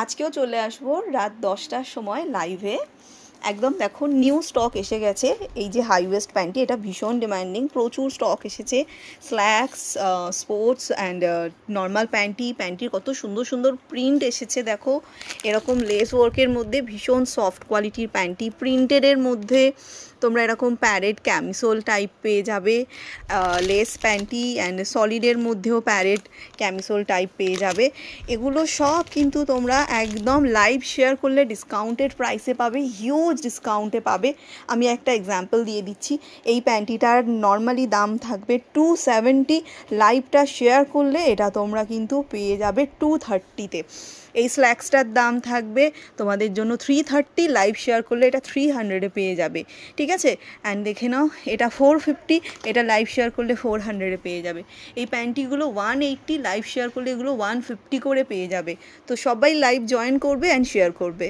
আজকেও চলে আসবো রাত 10টার সময় লাইভে। একদম দেখো নিউ স্টক এসে গেছে। এই যে হাই ওয়েস্ট প্যান্টটি, এটা ভীষণ ডিমান্ডিং, প্রচুর স্টক এসেছে। স্ল্যাক্স, স্পোর্টস অ্যান্ড নর্মাল প্যান্টির কত সুন্দর সুন্দর প্রিন্ট এসেছে দেখো। এরকম লেস ওয়ার্কের মধ্যে ভীষণ সফট কোয়ালিটির প্যান্টি, প্রিন্টেডের মধ্যে তোমরা এরকম প্যারেট ক্যামিসোল টাইপ পেয়ে যাবে, লেস প্যান্টি অ্যান্ড সলিডের মধ্যেও প্যারেট ক্যামিসোল টাইপ পেয়ে যাবে। এগুলো সব কিন্তু তোমরা একদম লাইভ শেয়ার করলে ডিসকাউন্টেড প্রাইসে পাবে, হিউজ ডিসকাউন্টে পাবে। আমি একটা এক্সাম্পল দিয়ে দিচ্ছি। এই প্যান্টিটার নর্মালি দাম থাকবে 270, লাইভটা শেয়ার করলে এটা তোমরা কিন্তু পেয়ে যাবে 230-তে। এই স্ল্যাক্সটার দাম থাকবে তোমাদের জন্য 330, লাইভ শেয়ার করলে এটা 300-এ পেয়ে যাবে, ঠিক আছে। অ্যান্ড দেখে নাও, এটা 450, এটা লাইভ শেয়ার করলে 400-এ পেয়ে যাবে। এই প্যান্টিগুলো 180, লাইভ শেয়ার করলে এগুলো 150 করে পেয়ে যাবে। তো সবাই লাইভ জয়েন করবে অ্যান্ড শেয়ার করবে।